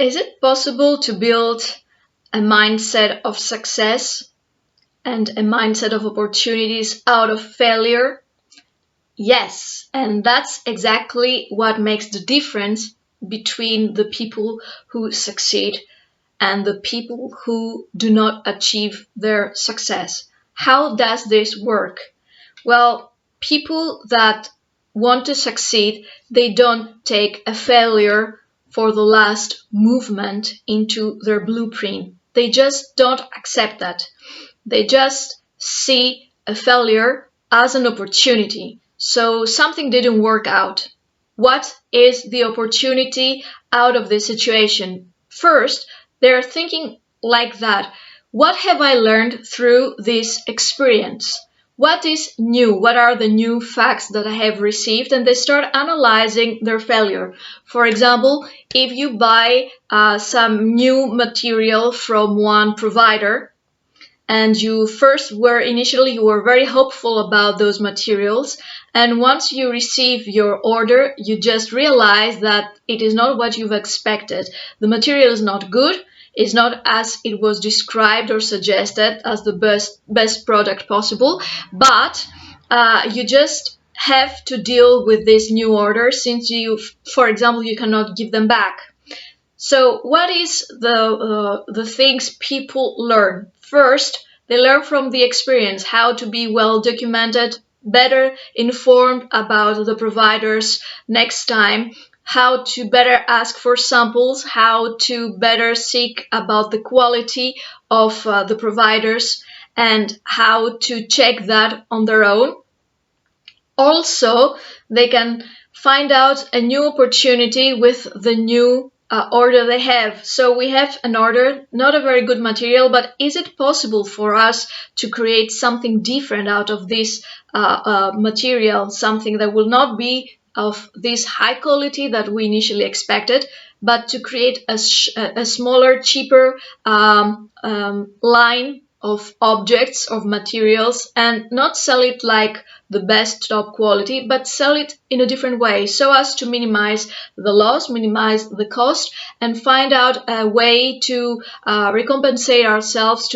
Is it possible to build a mindset of success and a mindset of opportunities out of failure? Yes, and that's exactly what makes the difference between the people who succeed and the people who do not achieve their success. How does this work? Well, people that want to succeed, they don't take a failure for the last movement into their blueprint. They just don't accept that. They just see a failure as an opportunity. So something didn't work out. What is the opportunity out of this situation? First, they're thinking like that. What have I learned through this experience? What is new? What are the new facts that I have received? And they start analyzing their failure. For example, if you buy some new material from one provider, and you were very hopeful about those materials, and once you receive your order, you just realize that it is not what you've expected. The material is not good, is not as it was described or suggested as the best product possible, but you just have to deal with this new order since for example, you cannot give them back. So what is the things people learn? First, they learn from the experience how to be well documented, better informed about the providers next time, how to better ask for samples, how to better seek about the quality of the providers, and how to check that on their own. Also, they can find out a new opportunity with the new order they have. So we have an order, not a very good material, but is it possible for us to create something different out of this material, something that will not be of this high quality that we initially expected, but to create a smaller, cheaper line of objects, of materials, and not sell it like the best top quality, but sell it in a different way so as to minimize the loss, minimize the cost, and find out a way to recompensate ourselves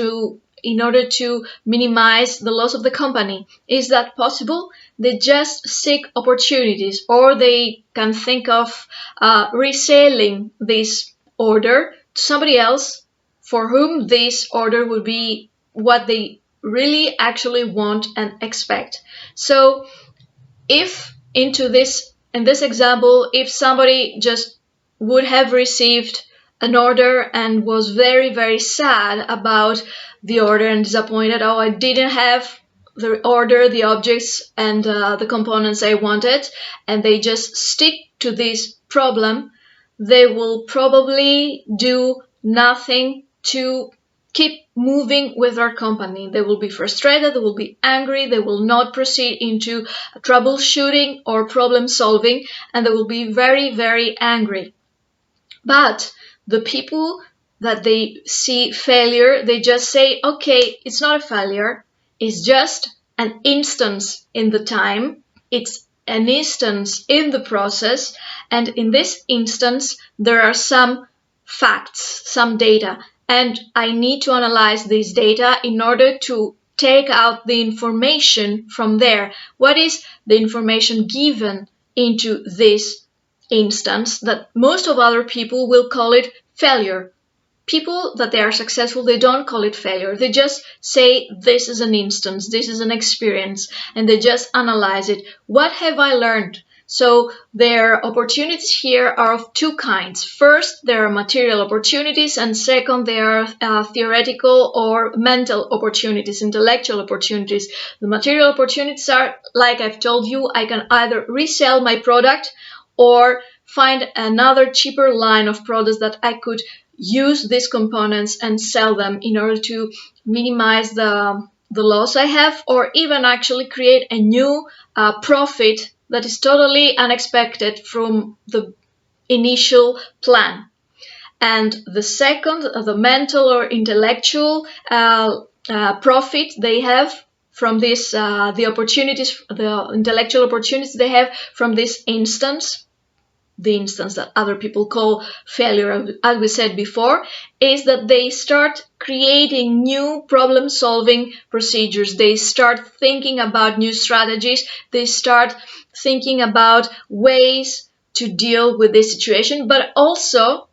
in order to minimize the loss of the company. Is that possible? They just seek opportunities, or they can think of reselling this order to somebody else for whom this order would be what they really actually want and expect. So if in this example, if somebody just would have received an order and was very, very sad about the order and disappointed, oh, I didn't have the order, the objects, and the components I wanted, and they just stick to this problem, they will probably do nothing to keep moving with our company. They will be frustrated, they will be angry, they will not proceed into troubleshooting or problem solving, and they will be very, very angry. But the people that they see failure, they just say, okay, it's not a failure, it's just an instance in the time, it's an instance in the process, and in this instance there are some facts, some data, and I need to analyze this data in order to take out the information from there. What is the information given into this instance that most of other people will call it failure? People that they are successful, they don't call it failure. They just say, this is an instance, this is an experience, and they just analyze it. What have I learned? So their opportunities here are of two kinds. First, there are material opportunities, and second, there are theoretical or mental opportunities, intellectual opportunities. The material opportunities are, like I've told you, I can either resell my product or find another cheaper line of products that I could use these components and sell them in order to minimize the loss I have, or even actually create a new profit that is totally unexpected from the initial plan. And the second, the mental or intellectual profit they have from this, the intellectual opportunities they have from this instance, the instance that other people call failure, as we said before, is that they start creating new problem-solving procedures. They start thinking about new strategies. They start thinking about ways to deal with this situation, but also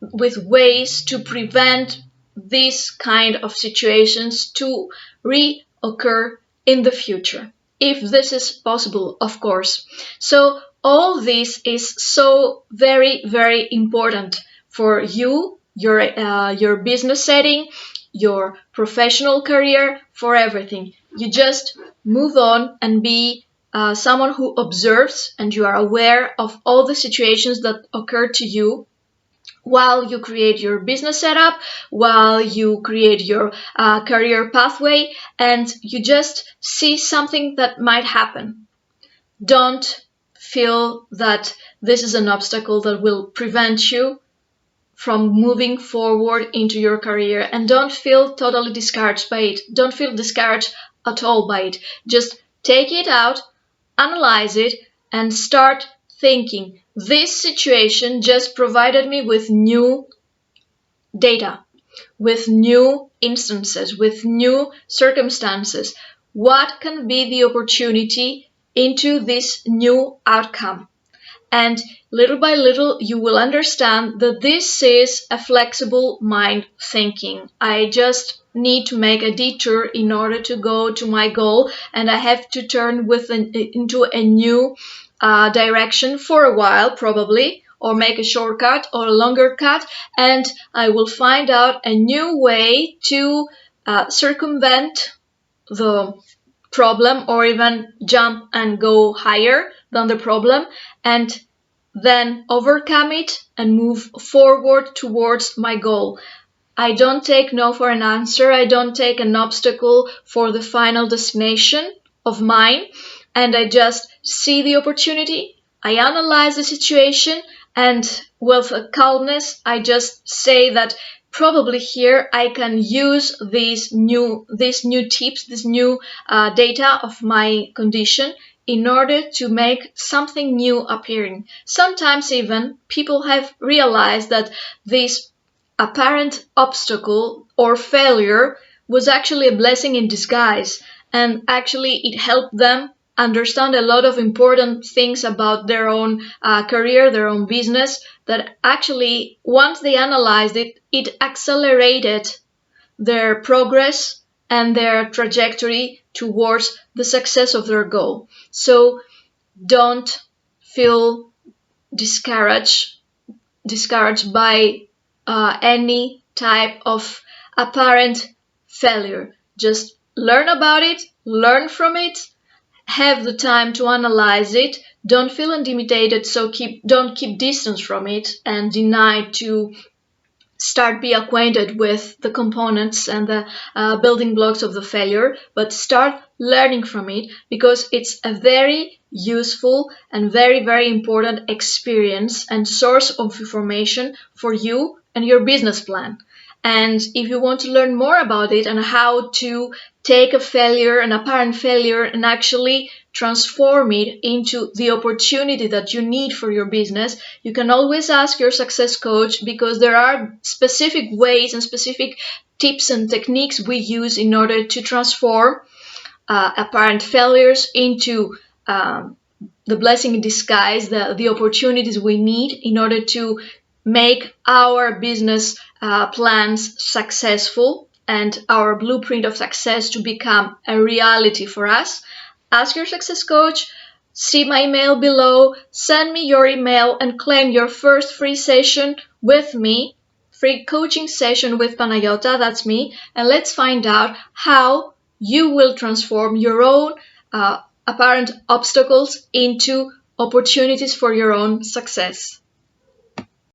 with ways to prevent these kind of situations to reoccur in the future, if this is possible, of course. So all this is so very, very important for you, your business setting, your professional career, for everything. You just move on and be someone who observes, and you are aware of all the situations that occur to you while you create your business setup, while you create your career pathway, and you just see something that might happen. Don't feel that this is an obstacle that will prevent you from moving forward into your career, and don't feel totally discouraged by it. Don't feel discouraged at all by it. Just take it out, analyze it, and start thinking, this situation just provided me with new data, with new instances, with new circumstances. What can be the opportunity into this new outcome? And little by little, you will understand that this is a flexible mind thinking. I just need to make a detour in order to go to my goal, and I have to turn into a new direction for a while, probably, or make a shortcut or a longer cut, and I will find out a new way to circumvent the problem, or even jump and go higher than the problem, and then overcome it and move forward towards my goal. I don't take no for an answer. I don't take an obstacle for the final destination of mine, and I just see the opportunity. I analyze the situation, and with a calmness, I just say that probably here I can use these new tips, this new data of my condition in order to make something new appearing. Sometimes even people have realized that this apparent obstacle or failure was actually a blessing in disguise, and actually it helped them understand a lot of important things about their own career, their own business, that actually once they analyzed it, it accelerated their progress and their trajectory towards the success of their goal. So don't feel discouraged by any type of apparent failure. Just learn about it, learn from it, have the time to analyze it. Don't feel intimidated, so don't keep distance from it and deny to be acquainted with the components and the building blocks of the failure, but start learning from it, because it's a very useful and very, very important experience and source of information for you and your business plan. And if you want to learn more about it and how to take a failure, an apparent failure, and actually transform it into the opportunity that you need for your business, you can always ask your success coach, because there are specific ways and specific tips and techniques we use in order to transform apparent failures into the blessing in disguise, the opportunities we need in order to make our business plans successful and our blueprint of success to become a reality for us. Ask your success coach, see my email below, send me your email and claim your first free session with me, free coaching session with Panagiota, that's me, and let's find out how you will transform your own apparent obstacles into opportunities for your own success.